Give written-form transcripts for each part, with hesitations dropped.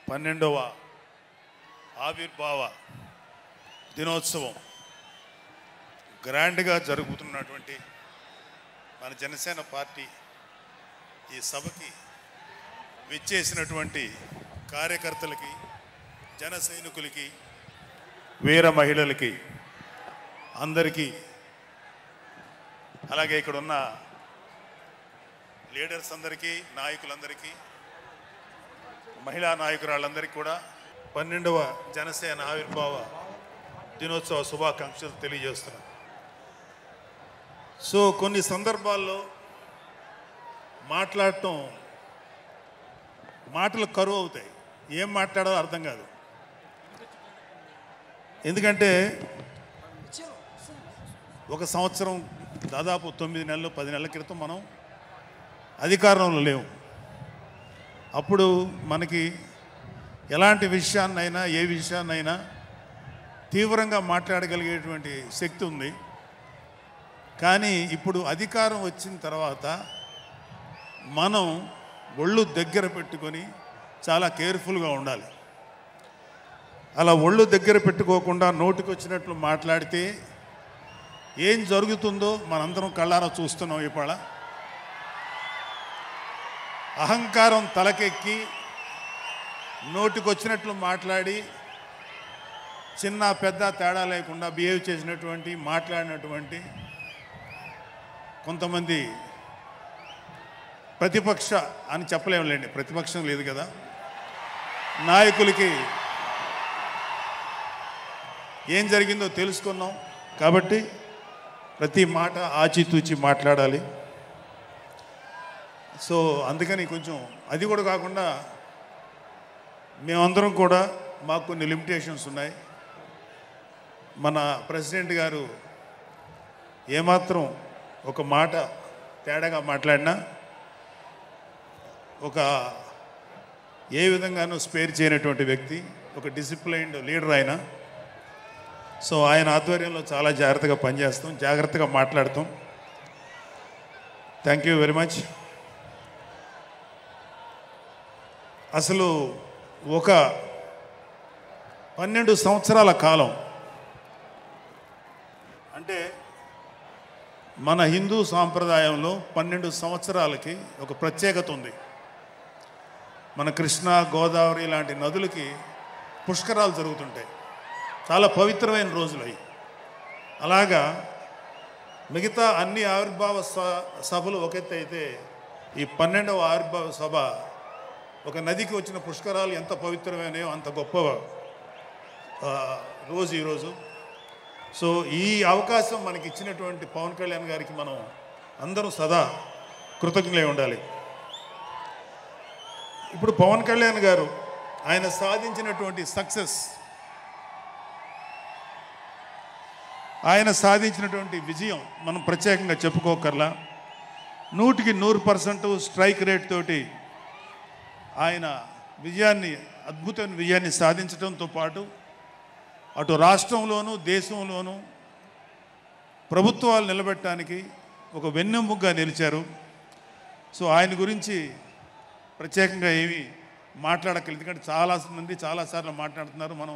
12వ ఆవిర్భావ దినోత్సవం గ్రాండ్గా జరుగుతున్నటువంటి మన జనసేన పార్టీ ఈ సభకి విచ్చేసినటువంటి కార్యకర్తలకి, జన సైనికులకి, వీర మహిళలకి అందరికీ, అలాగే ఇక్కడ ఉన్న లీడర్స్ అందరికీ, నాయకులందరికీ, మహిళా నాయకురాళ్ళందరికీ కూడా 12వ జనసేన ఆవిర్భావ దినోత్సవ శుభాకాంక్షలు తెలియజేస్తున్నాను. సో కొన్ని సందర్భాల్లో మాట్లాడటం మాటలు కరువు అవుతాయి, ఏం మాట్లాడాలో అర్థం కాదు. ఎందుకంటే ఒక సంవత్సరం దాదాపు 9 నెలలు 10 నెలల క్రితం మనం అధికారంలో లేవు. అప్పుడు మనకి ఎలాంటి విషయాన్నైనా, ఏ విషయాన్నైనా తీవ్రంగా మాట్లాడగలిగేటువంటి శక్తి ఉంది. కానీ ఇప్పుడు అధికారం వచ్చిన తర్వాత మనం ఒళ్ళు దగ్గర పెట్టుకొని చాలా కేర్ఫుల్గా ఉండాలి. అలా ఒళ్ళు దగ్గర పెట్టుకోకుండా నోటికి వచ్చినట్లు మాట్లాడితే ఏం జరుగుతుందో మనందరం కళ్ళారా చూస్తున్నాం. ఇవాళ అహంకారం తలకెక్కి నోటికొచ్చినట్లు మాట్లాడి చిన్న పెద్ద తేడా లేకుండా బిహేవ్ చేసినటువంటి, మాట్లాడినటువంటి కొంతమంది ప్రతిపక్ష అని చెప్పలేములేండి, ప్రతిపక్షం లేదు కదా, నాయకులకి ఏం జరిగిందో తెలుసుకున్నాం. కాబట్టి ప్రతి మాట ఆచితూచి మాట్లాడాలి. సో అందుకని కొంచెం అది కూడా కాకుండా మేమందరం కూడా మాకు కొన్ని లిమిటేషన్స్ ఉన్నాయి. మన ప్రెసిడెంట్ గారు ఏమాత్రం ఒక మాట తేడాగా మాట్లాడినా ఒక ఏ విధంగానూ స్పేర్ చేయనటువంటి వ్యక్తి, ఒక డిసిప్లైన్డ్ లీడర్ ఆయన. సో ఆయన ఆధ్వర్యంలో చాలా జాగ్రత్తగా పనిచేస్తాం, జాగ్రత్తగా మాట్లాడతాం. Thank you very much. అసలు ఒక 12 సంవత్సరాల కాలం అంటే మన హిందూ సాంప్రదాయంలో 12 సంవత్సరాలకి ఒక ప్రత్యేకత ఉంది. మన కృష్ణ, గోదావరి లాంటి నదులకి పుష్కరాలు జరుగుతుంటాయి, చాలా పవిత్రమైన రోజులు అవి. అలాగా మిగతా అన్ని ఆవిర్భావ సభలు ఒక ఎత్తు అయితే ఈ 12వ ఆవిర్భావ సభ ఒక నదికి వచ్చిన పుష్కరాలు ఎంత పవిత్రమైనయో అంత గొప్ప రోజు ఈరోజు. సో ఈ అవకాశం మనకి ఇచ్చినటువంటి పవన్ కళ్యాణ్ గారికి మనం అందరం సదా కృతజ్ఞులై ఉండాలి. ఇప్పుడు పవన్ కళ్యాణ్ గారు ఆయన సాధించినటువంటి సక్సెస్, ఆయన సాధించినటువంటి విజయం మనం ప్రత్యేకంగా చెప్పుకోకర్లా. 100కి 100% స్ట్రైక్ రేట్ తోటి ఆయన విజయాన్ని, అద్భుతమైన విజయాన్ని సాధించడంతో పాటు అటు రాష్ట్రంలోనూ దేశంలోనూ ప్రభుత్వాలు నిలబెట్టడానికి ఒక వెన్నెముగ్గా నిలిచారు. సో ఆయన గురించి ప్రత్యేకంగా ఏమీ మాట్లాడక్కర్లేదు, ఎందుకంటే చాలామంది చాలాసార్లు మాట్లాడుతున్నారు. మనం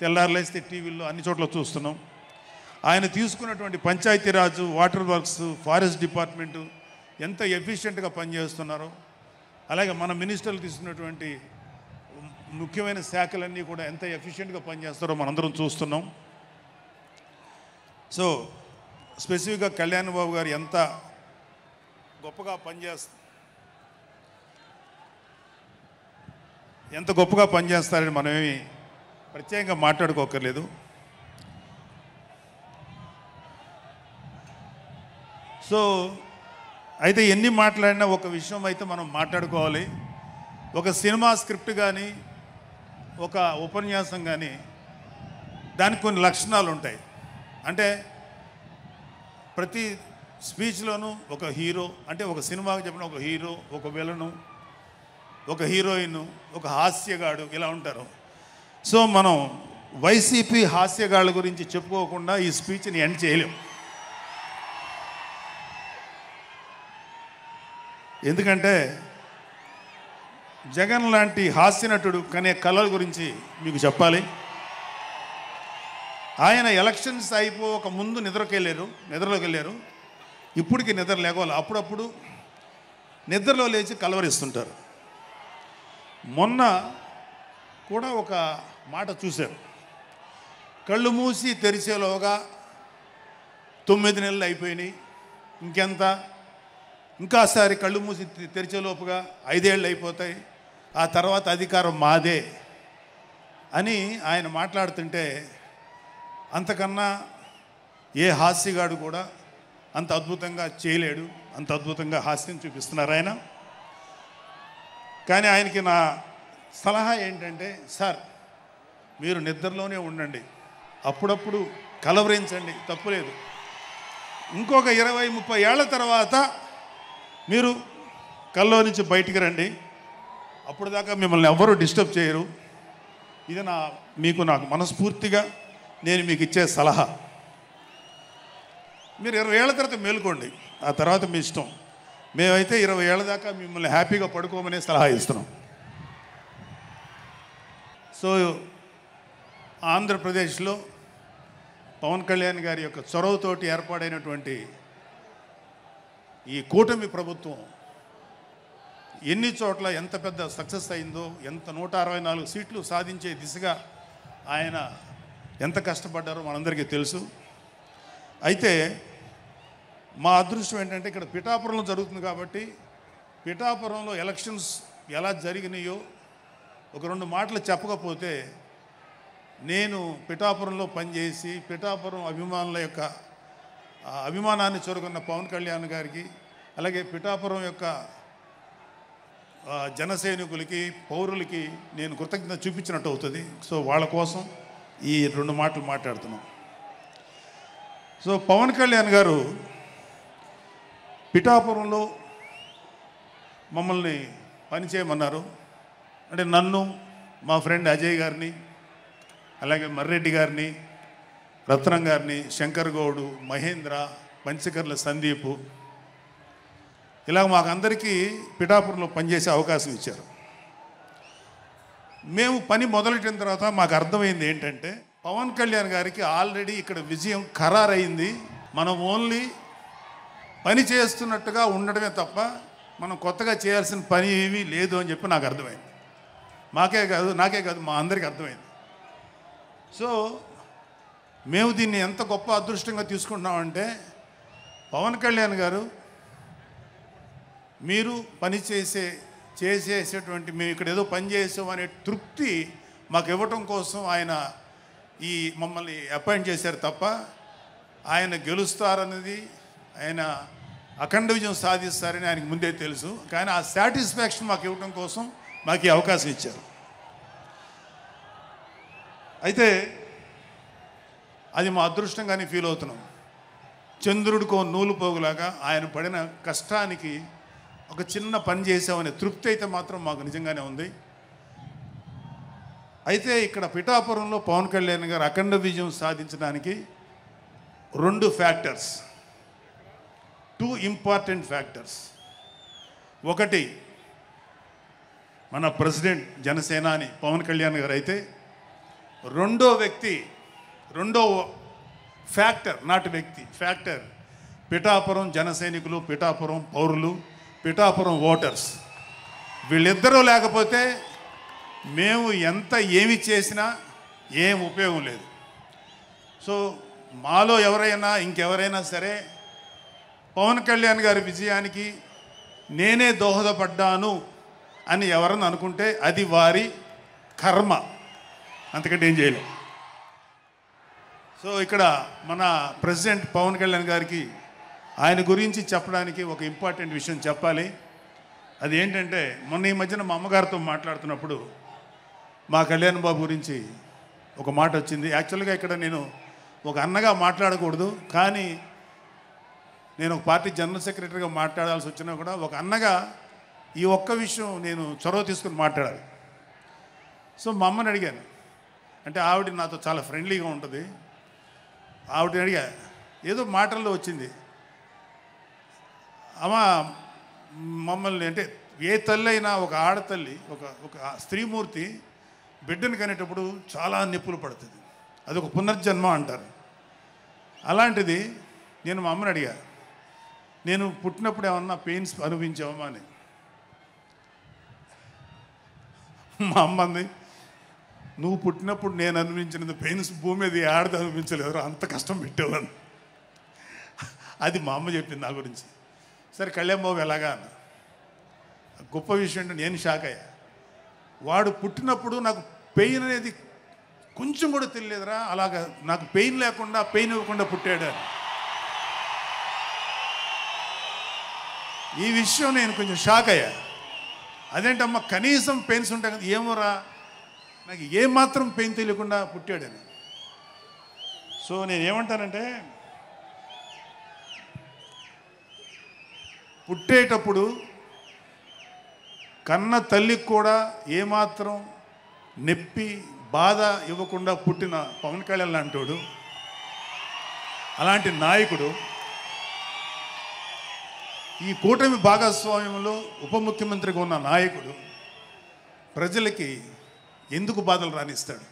తెల్లారులేస్తే టీవీల్లో అన్ని చోట్ల చూస్తున్నాం. ఆయన తీసుకున్నటువంటి Panchayati Raj, water works, forest department ఎంత ఎఫిషియెంట్గా పనిచేస్తున్నారో, అలాగే మన మినిస్టర్లు తీసుకున్నటువంటి ముఖ్యమైన శాఖలన్నీ కూడా ఎంత ఎఫిషియెంట్గా పనిచేస్తారో మనందరం చూస్తున్నాం. సో స్పెసిఫిక్గా కళ్యాణ్ బాబు గారు ఎంత గొప్పగా పనిచేస్తారని మనమేమి ప్రత్యేకంగా మాట్లాడుకోకర్లేదు. సో అయితే ఎన్ని మాట్లాడినా ఒక విషయం అయితే మనం మాట్లాడుకోవాలి. ఒక సినిమా స్క్రిప్ట్ కానీ, ఒక ఉపన్యాసం కానీ, దానికి కొన్ని లక్షణాలు ఉంటాయి. అంటే ప్రతి స్పీచ్లోనూ ఒక హీరో, అంటే ఒక సినిమాకి చెప్పిన ఒక హీరో, ఒక విలను, ఒక హీరోయిన్, ఒక హాస్యగాడు, ఇలా ఉంటారు. సో మనం వైసీపీ హాస్యగాళ్ళ గురించి చెప్పుకోకుండా ఈ స్పీచ్ని ఎండ్ చేయలేం. ఎందుకంటే జగన్ లాంటి హాస్యనటుడు కనే కళల గురించి మీకు చెప్పాలి. ఆయన ఎలక్షన్స్ అయిపోక ముందు నిద్రలోకి వెళ్ళారు. ఇప్పటికి నిద్ర లేవాలి. అప్పుడప్పుడు నిద్రలో లేచి కలవరిస్తుంటారు. మొన్న కూడా ఒక మాట చూశారు. కళ్ళు మూసి తెరిచేలోగా 9 నెలలు అయిపోయినాయి, ఇంకెంత, ఇంకాసారి కళ్ళు మూసి తెరిచేలోపుగా 5 ఏళ్ళు అయిపోతాయి, ఆ తర్వాత అధికారం మాదే అని ఆయన మాట్లాడుతుంటే అంతకన్నా ఏ హాస్యగాడు కూడా అంత అద్భుతంగా చేయలేడు. అంత అద్భుతంగా హాస్యం చూపిస్తున్నారు ఆయన. కానీ ఆయనకి నా సలహా ఏంటంటే, సార్ మీరు నిద్రలోనే ఉండండి, అప్పుడప్పుడు కలవరించండి, తప్పులేదు. ఇంకొక 20-30 ఏళ్ల తర్వాత మీరు కల్లో నుంచి బయటికి రండి, అప్పుడు దాకా మిమ్మల్ని ఎవ్వరూ డిస్టర్బ్ చేయరు. ఇది నాకు మనస్ఫూర్తిగా నేను మీకు ఇచ్చే సలహా. మీరు 20 ఏళ్ల తర్వాత మేలుకోండి, ఆ తర్వాత మీ ఇష్టం. మేమైతే 20 ఏళ్ల దాకా మిమ్మల్ని హ్యాపీగా పడుకోమనే సలహా ఇస్తున్నాం. సో ఆంధ్రప్రదేశ్లో పవన్ కళ్యాణ్ గారి యొక్క చొరవతోటి ఏర్పాడైనటువంటి ఈ కూటమి ప్రభుత్వం ఎన్ని చోట్ల ఎంత పెద్ద సక్సెస్ అయిందో, ఎంత 164 సీట్లు సాధించే దిశగా ఆయన ఎంత కష్టపడ్డారో మనందరికీ తెలుసు. అయితే మా అదృష్టం ఏంటంటే ఇక్కడ పిఠాపురంలో జరుగుతుంది కాబట్టి పిఠాపురంలో ఎలక్షన్స్ ఎలా జరిగినాయో ఒక 2 మాటలు చెప్పకపోతే, నేను పిఠాపురంలో పనిచేసి పిఠాపురం అభిమానుల యొక్క అభిమానాన్ని చూరుకున్న పవన్ కళ్యాణ్ గారికి, అలాగే పిఠాపురం యొక్క జనసైనికులకి, పౌరులకి నేను కృతజ్ఞత చూపించినట్టు అవుతుంది. సో వాళ్ళ కోసం ఈ 2 మాటలు మాట్లాడుతున్నాం. సో పవన్ కళ్యాణ్ గారు పిఠాపురంలో మమ్మల్ని పనిచేయమన్నారు. అంటే నన్ను, మా ఫ్రెండ్ అజయ్ గారిని, అలాగే మర్రెడ్డి గారిని, రత్నం గారిని, శంకర్ గౌడు, మహేంద్ర, పంచకర్ల సందీపు, ఇలా మాకందరికీ పిఠాపురంలో పనిచేసే అవకాశం ఇచ్చారు. మేము పని మొదలెట్టిన తర్వాత మాకు అర్థమైంది ఏంటంటే, పవన్ కళ్యాణ్ గారికి ఆల్రెడీ ఇక్కడ విజయం ఖరారైంది. మనం ఓన్లీ పని చేస్తున్నట్టుగా ఉండడమే తప్ప మనం కొత్తగా చేయాల్సిన పని ఏమీ లేదు అని చెప్పి నాకు అర్థమైంది. నాకే కాదు మా అందరికీ అర్థమైంది. సో మేము దీన్ని ఎంత గొప్ప అదృష్టంగా తీసుకుంటున్నామంటే, పవన్ కళ్యాణ్ గారు మీరు పని చేసేటువంటి మేము ఇక్కడ ఏదో పని చేసాం అనే తృప్తి మాకు ఇవ్వటం కోసం ఆయన మమ్మల్ని అపాయింట్ చేశారు తప్ప ఆయన గెలుస్తారన్నది, ఆయన అఖండ విజయం సాధిస్తారని ఆయనకు ముందే తెలుసు. కానీ ఆ సాటిస్ఫాక్షన్ మాకు ఇవ్వటం కోసం మాకు ఈ అవకాశం ఇచ్చారు. అయితే అది మా అదృష్టంగానే ఫీల్ అవుతున్నాం. చంద్రుడికో నూలు పోగులాగా ఆయన పడిన కష్టానికి ఒక చిన్న పని చేసామనే తృప్తి అయితే మాత్రం మాకు నిజంగానే ఉంది. అయితే ఇక్కడ పిఠాపురంలో పవన్ కళ్యాణ్ గారు అఖండ విజయం సాధించడానికి 2 ఫ్యాక్టర్స్, 2 ఇంపార్టెంట్ ఫ్యాక్టర్స్. ఒకటి మన ప్రెసిడెంట్ జనసేనాని పవన్ కళ్యాణ్ గారు అయితే, రెండో ఫ్యాక్టర్, నాట్ వ్యక్తి, ఫ్యాక్టర్ పిఠాపురం జనసైనికులు, పిఠాపురం పౌరులు, పిఠాపురం ఓటర్స్. వీళ్ళిద్దరూ లేకపోతే మేము ఏమి చేసినా ఏం ఉపయోగం లేదు. సో మాలో ఇంకెవరైనా సరే పవన్ కళ్యాణ్ గారి విజయానికి నేనే దోహదపడ్డాను అని ఎవరన్నా అనుకుంటే అది వారి కర్మ, అంతకంటే ఏం చేయలేం. సో ఇక్కడ మన ప్రెసిడెంట్ పవన్ కళ్యాణ్ గారికి ఆయన గురించి చెప్పడానికి ఒక ఇంపార్టెంట్ విషయం చెప్పాలి. అది ఏంటంటే, మొన్న ఈ మధ్యన మా అమ్మగారితో మాట్లాడుతున్నప్పుడు మా కళ్యాణ్ బాబు గురించి ఒక మాట వచ్చింది. యాక్చువల్గా ఇక్కడ నేను ఒక అన్నగా మాట్లాడకూడదు, కానీ నేను ఒక పార్టీ జనరల్ సెక్రటరీగా మాట్లాడాల్సి వచ్చినా కూడా ఒక అన్నగా ఈ ఒక్క విషయం నేను చొరవ తీసుకుని మాట్లాడాలి. సో మా అమ్మని అడిగాను. అంటే ఆవిడ నాతో చాలా ఫ్రెండ్లీగా ఉంటుంది. ఆవిడని అడిగా, ఏదో మాటల్లో వచ్చింది, అమ్మ మమ్మల్ని అంటే ఏ తల్లి అయినా ఒక ఆడతల్లి ఒక ఒక స్త్రీమూర్తి బిడ్డను కనేటప్పుడు చాలా నొప్పులు పడుతుంది. అదొక పునర్జన్మ అంటారు. అలాంటిది నేను మా అమ్మని అడిగా, నేను పుట్టినప్పుడు ఏమన్నా పెయిన్స్ అనుభవించావమ్మా అని. మా అమ్మ అంది, నువ్వు పుట్టినప్పుడు నేను అనుభవించినది పెయిన్స్ భూమి మీద ఆడది అనుభవించలేదు, అంత కష్టం పెట్టేవాళ్ళు. అది మా అమ్మ చెప్పింది నా గురించి. సరే కళ్యాణ్ బాబు ఎలాగా అన్న. గొప్ప విషయం అంటే నేను షాక్ అయ్యా. వాడు పుట్టినప్పుడు నాకు పెయిన్ అనేది కొంచెం కూడా తెలియదురా, అలాగా నాకు పెయిన్ లేకుండా పెయిన్ ఇవ్వకుండా పుట్టాడు అని. ఈ విషయం నేను కొంచెం షాక్ అయ్యా. అదేంటమ్మా కనీసం పెయిన్స్ ఉంటాయి కదా, ఏమోరా నాకు ఏమాత్రం పెయిన్ తెలియకుండా పుట్టాడని. సో నేను ఏమంటానంటే, పుట్టేటప్పుడు కన్న తల్లికి కూడా ఏమాత్రం నొప్పి బాధ ఇవ్వకుండా పుట్టిన పవన్ కళ్యాణ్ లాంటోడు, అలాంటి నాయకుడు ఈ కూటమి భాగస్వామ్యంలో ఉప ముఖ్యమంత్రిగా ఉన్న నాయకుడు ప్రజలకి ఎందుకు బాధలు రానిస్తాడు?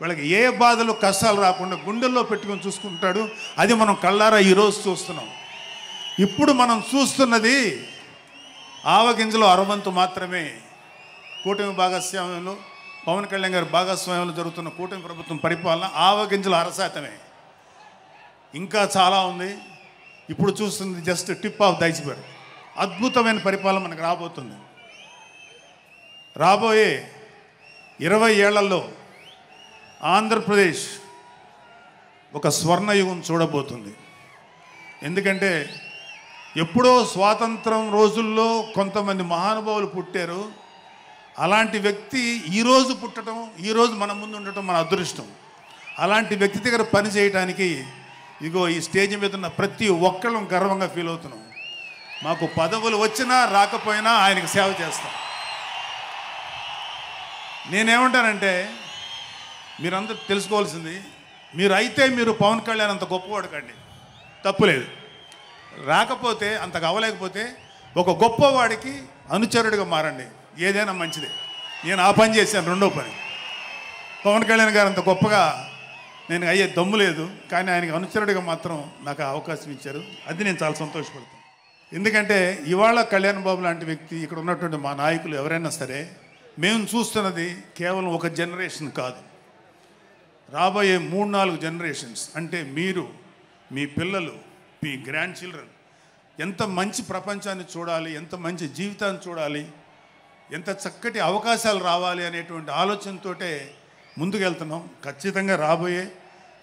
వాళ్ళకి ఏ బాధలు కష్టాలు రాకుండా గుండెల్లో పెట్టుకొని చూసుకుంటాడు. అది మనం కళ్ళారా ఈరోజు చూస్తున్నాం. ఇప్పుడు మనం చూస్తున్నది ఆవగింజలో అరవంతు మాత్రమే. కూటమి భాగస్వామ్యంలో పవన్ కళ్యాణ్ గారి భాగస్వామ్యంలో జరుగుతున్న కూటమి ప్రభుత్వం పరిపాలన ఆవగింజల అరశాతమే. ఇంకా చాలా ఉంది. ఇప్పుడు చూస్తుంది just tip of the iceberg. అద్భుతమైన పరిపాలన మనకు రాబోతుంది. రాబోయే 20 ఏళ్లలో ఆంధ్రప్రదేశ్ ఒక స్వర్ణయుగం చూడబోతుంది. ఎందుకంటే ఎప్పుడో స్వాతంత్రం రోజుల్లో కొంతమంది మహానుభావులు పుట్టారు. అలాంటి వ్యక్తి ఈరోజు పుట్టడం, ఈరోజు మన ముందు ఉండటం మన అదృష్టం. అలాంటి వ్యక్తి దగ్గర పని చేయడానికి ఇగో ఈ స్టేజ్ మీద ఉన్న ప్రతి ఒక్కళ్ళం గర్వంగా ఫీల్ అవుతున్నాం. మాకు పదవులు వచ్చినా రాకపోయినా ఆయనకి సేవ చేస్తాం. నేనేమంటానంటే, మీరందరూ తెలుసుకోవాల్సింది, మీరు పవన్ కళ్యాణ్ అంత గొప్పవాడు కండి, తప్పులేదు. రాకపోతే అంతగా అవ్వలేకపోతే ఒక గొప్పవాడికి అనుచరుడిగా మారండి, ఏదైనా మంచిదే. నేను ఆ పని చేశాను. రెండో పని, పవన్ కళ్యాణ్ గారు అంత గొప్పగా నేను అయ్యే దమ్ము లేదు, కానీ ఆయనకి అనుచరుడిగా మాత్రం నాకు అవకాశం ఇచ్చారు. అది నేను చాలా సంతోషపడతాను. ఎందుకంటే ఇవాళ కళ్యాణ్ బాబు లాంటి వ్యక్తి, ఇక్కడ ఉన్నటువంటి మా నాయకులు ఎవరైనా సరే, మేము చూస్తున్నది కేవలం ఒక జనరేషన్ కాదు, రాబోయే 3-4 జనరేషన్స్. అంటే మీరు, మీ పిల్లలు, మీ గ్రాండ్ చిల్డ్రన్ ఎంత మంచి ప్రపంచాన్ని చూడాలి, ఎంత మంచి జీవితాన్ని చూడాలి, ఎంత చక్కటి అవకాశాలు రావాలి అనేటువంటి ఆలోచనతోటే ముందుకెళ్తున్నాం. ఖచ్చితంగా రాబోయే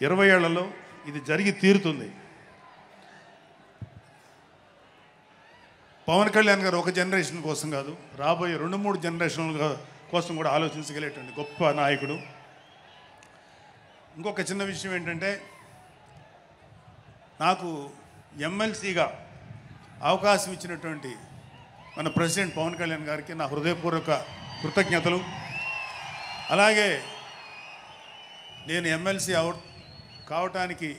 20 ఏళ్లలో ఇది జరిగి తీరుతుంది. పవన్ కళ్యాణ్ గారు ఒక జనరేషన్ కోసం కాదు, రాబోయే 2-3 జనరేషన్ల కోసం కూడా ఆలోచించగలిగేటువంటి గొప్ప నాయకుడు. ఇంకొక చిన్న విషయం ఏంటంటే, నాకు ఎమ్మెల్సీగా అవకాశం ఇచ్చినటువంటి మన ప్రెసిడెంట్ పవన్ కళ్యాణ్ గారికి నా హృదయపూర్వక కృతజ్ఞతలు. అలాగే నేను ఎమ్మెల్సీ కావటానికి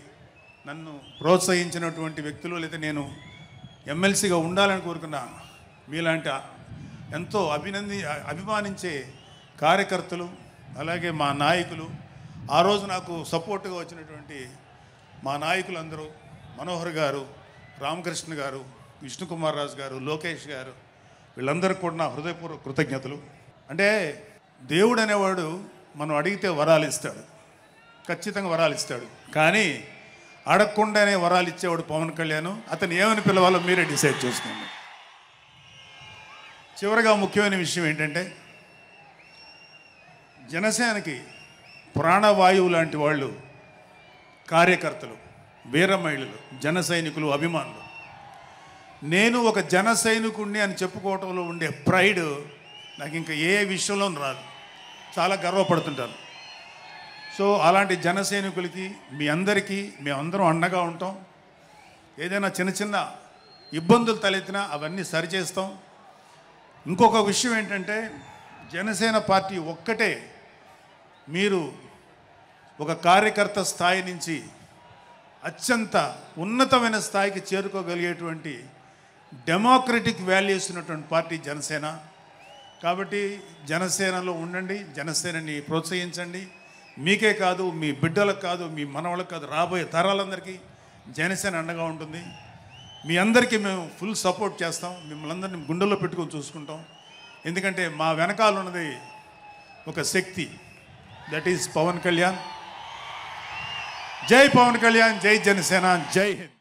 నన్ను ప్రోత్సహించినటువంటి వ్యక్తులు, లేదా నేను ఎమ్మెల్సీగా ఉండాలని కోరుకున్న మీలాంటి ఎంతో అభిమానించే కార్యకర్తలు, అలాగే మా నాయకులు, ఆ రోజు నాకు సపోర్ట్గా వచ్చినటువంటి మా నాయకులందరూ, మనోహర్ గారు, రామకృష్ణ గారు, విష్ణుకుమార్ రాజు గారు, లోకేష్ గారు, వీళ్ళందరికీ కూడా నా హృదయపూర్వక కృతజ్ఞతలు. అంటే దేవుడు అనేవాడు మనం అడిగితే వరాలు ఇస్తాడు, ఖచ్చితంగా వరాలు ఇస్తాడు. కానీ అడగకుండానే వరాలు ఇచ్చేవాడు పవన్ కళ్యాణ్. అతను ఏమని పిలవాలో మీరే డిసైడ్ చేసుకోండి. చివరిగా ముఖ్యమైన విషయం ఏంటంటే, జనసేనకి ప్రాణవాయువు లాంటి వాళ్ళు కార్యకర్తలు, వీర మహిళలు, జన సైనికులు, అభిమానులు. నేను ఒక జన సైనికుడిని అని చెప్పుకోవటంలో ఉండే ప్రైడ్ నాకు ఇంకా ఏ విషయంలో రాదు. చాలా గర్వపడుతుంటాను. సో అలాంటి జన సైనికులకి, మీ అందరికీ మేమందరం అండగా ఉంటాం. ఏదైనా చిన్న చిన్న ఇబ్బందులు తలెత్తినా అవన్నీ సరిచేస్తాం. ఇంకొక విషయం ఏంటంటే, జనసేన పార్టీ ఒక్కటే మీరు ఒక కార్యకర్త స్థాయి నుంచి అత్యంత ఉన్నతమైన స్థాయికి చేరుకోగలిగేటువంటి డెమోక్రటిక్ వాల్యూస్ ఉన్నటువంటి పార్టీ జనసేన. కాబట్టి జనసేనలో ఉండండి, జనసేనని ప్రోత్సహించండి. మీకే కాదు, మీ బిడ్డలకు కాదు, మీ మనవలకు కాదు, రాబోయే తరాలందరికీ జనసేన అండగా ఉంటుంది. మీ అందరికీ మేము ఫుల్ సపోర్ట్ చేస్తాం. మిమ్మల్ని అందరినీ గుండెల్లో పెట్టుకొని చూసుకుంటాం. ఎందుకంటే మా వెనకాల ఉన్నది ఒక శక్తి, దట్ ఈజ్ పవన్ కళ్యాణ్. జై పవన్ కళ్యాణ్, జై జనసేన, జై హింద్.